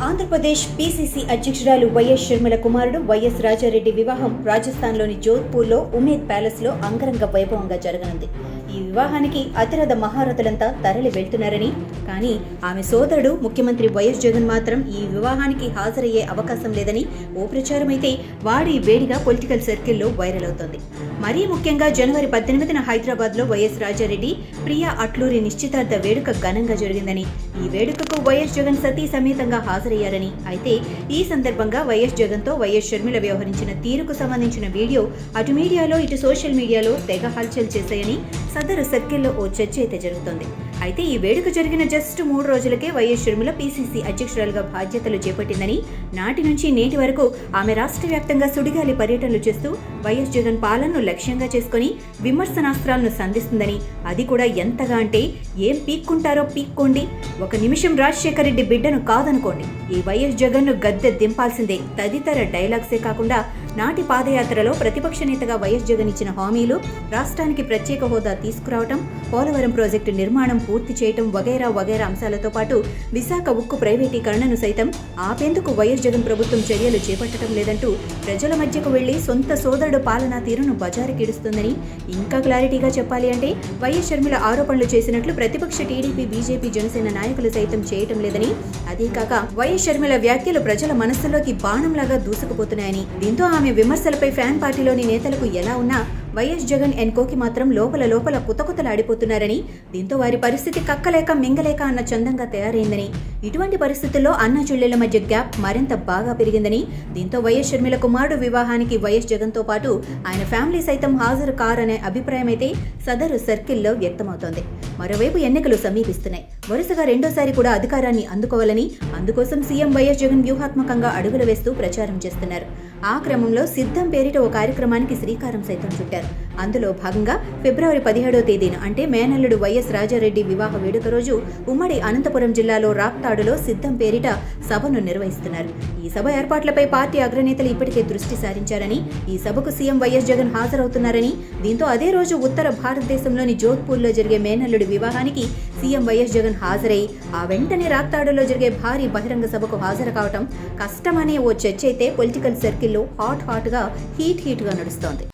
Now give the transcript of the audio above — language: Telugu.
ఆంధ్రప్రదేశ్ పీసీసీ అధ్యక్షురాలు వైఎస్ షర్మిల కుమారుడు వైఎస్ రాజారెడ్డి వివాహం రాజస్థాన్లోని జోధ్పూర్లో ఉమేద్ ప్యాలెస్లో అంగరంగ వైభవంగా జరగనుంది. ఈ వివాహానికి అతిరథ మహారథులంతా తరలి వెళ్తున్నారని, కానీ ఆమె సోదరుడు ముఖ్యమంత్రి వైఎస్ జగన్ మాత్రం ఈ వివాహానికి హాజరయ్యే అవకాశం లేదని ఓ ప్రచారమైతే వాడి వేడిగా పొలిటికల్ సర్కిల్లో వైరల్ అవుతోంది. మరీ ముఖ్యంగా జనవరి 18న హైదరాబాద్లో వైఎస్ రాజారెడ్డి ప్రియా అట్లూరి నిశ్చితార్థ వేడుక ఘనంగా జరిగిందని, ఈ వేడుకకు వైఎస్ జగన్ సతీ సమేతంగా హాజరయ్యారని, అయితే ఈ సందర్భంగా వైఎస్ జగన్తో వైఎస్ షర్మిల వ్యవహరించిన తీరుకు సంబంధించిన వీడియో అటు మీడియాలో ఇటు సోషల్ మీడియాలో తెగ హల్చల్ చేశాయని సదరు సర్కిల్లో ఓ చర్చ అయితే జరుగుతోంది. అయితే ఈ వేడుక జరిగిన జస్ట్ 3 రోజులకే వైఎస్ షర్మిల పీసీసీ అధ్యక్షురాలుగా బాధ్యతలు చేపట్టిందని, నాటి నుంచి నేటి వరకు ఆమె రాష్ట్ర వ్యాప్తంగా సుడిగాలి పర్యటనలు చేస్తూ వైఎస్ జగన్ పాలనను లక్ష్యంగా చేసుకుని విమర్శనాస్త్రాలను సంధిస్తుందని, అది కూడా ఎంతగా అంటే ఏం పీక్కుంటారో పీక్కోండి, ఒక నిమిషం రాజశేఖర రెడ్డి బిడ్డను కాదనుకోండి, ఈ వైఎస్ జగన్ను గద్దె దింపాల్సిందే తదితర డైలాగ్సే కాకుండా నాటి పాదయాత్రలో ప్రతిపక్ష నేతగా వైఎస్ జగన్ ఇచ్చిన హామీలు, రాష్ట్రానికి ప్రత్యేక హోదా తీసుకురావటం, పోలవరం ప్రాజెక్టు నిర్మాణం పూర్తి చేయటం వగైరా అంశాలతో పాటు విశాఖ ఉక్కు ప్రైవేటీకరణను సైతం ఆపేందుకు వైఎస్ జగన్ ప్రభుత్వం చర్యలు చేపట్టడం లేదంటూ ప్రజల మధ్యకు వెళ్లి సొంత సోదరుడు పాలనా తీరును బజారుకిడుస్తుందని, ఇంకా క్లారిటీగా చెప్పాలి అంటే వైఎస్ షర్మిల ఆరోపణలు చేసినట్లు ప్రతిపక్ష టీడీపీ, బీజేపీ, జనసేన నాయకులు సైతం చేయటం లేదని, అదేకాక వైఎస్ షర్మిల వ్యాఖ్యలు ప్రజల మనస్సులోకి బాణంలాగా దూసుకుపోతున్నాయని, దీంతో ఆమె విమర్శలపై ఫ్యాన్ పార్టీలోని నేతలకు ఎలా ఉన్నా వైఎస్ జగన్ ఎన్కోకి మాత్రం లోపల కుతకుతలాడిపోతున్నారని, దీంతో వారి పరిస్థితి కక్కలేక మింగలేక అన్న చందంగా తయారైందని, ఇటువంటి పరిస్థితుల్లో అన్న చెల్లెళ్ల మధ్య గ్యాప్ మరింత బాగా పెరిగిందని, దీంతో వైఎస్ షర్మిల కుమారుడు వివాహానికి వైఎస్ జగన్తో పాటు ఆయన ఫ్యామిలీ సైతం హాజరు కారనే అభిప్రాయం అయితే సదరు సర్కిల్లో వ్యక్తమవుతోంది. మరోవైపు ఎన్నికలు సమీపిస్తున్నాయి. వరుసగా రెండోసారి కూడా అధికారాన్ని అందుకోవాలని, అందుకోసం సీఎం వైఎస్ జగన్ వ్యూహాత్మకంగా అడుగులు వేస్తూ ప్రచారం చేస్తున్నారు. ఆ క్రమంలో సిద్ధం పేరిట ఓ కార్యక్రమానికి శ్రీకారం సైతం చుట్టారు. అందులో భాగంగా ఫిబ్రవరి 17వ తేదీన అంటే మేనల్లుడు వైఎస్ రాజారెడ్డి వివాహ వేడుక రోజు ఉమ్మడి అనంతపురం జిల్లాలో రాప్తాడులో సిద్ధం పేరిట సభను నిర్వహిస్తున్నారు. ఈ సభ ఏర్పాట్లపై పార్టీ అగ్రనేతలు ఇప్పటికే దృష్టి సారించారని, ఈ సభకు సీఎం వైఎస్ జగన్ హాజరవుతున్నారని, దీంతో అదే రోజు ఉత్తర భారతదేశంలోని జోధ్పూర్లో జరిగే మేనల్లుడి వివాహానికి సీఎం వైఎస్ జగన్ హాజరై ఆ వెంటనే రాప్తాడులో జరిగే భారీ బహిరంగ సభకు హాజరు కావటం కష్టమనే ఓ చర్చ అయితే పొలిటికల్ సర్కిల్లో హాట్గా హీట్గా నడుస్తోంది.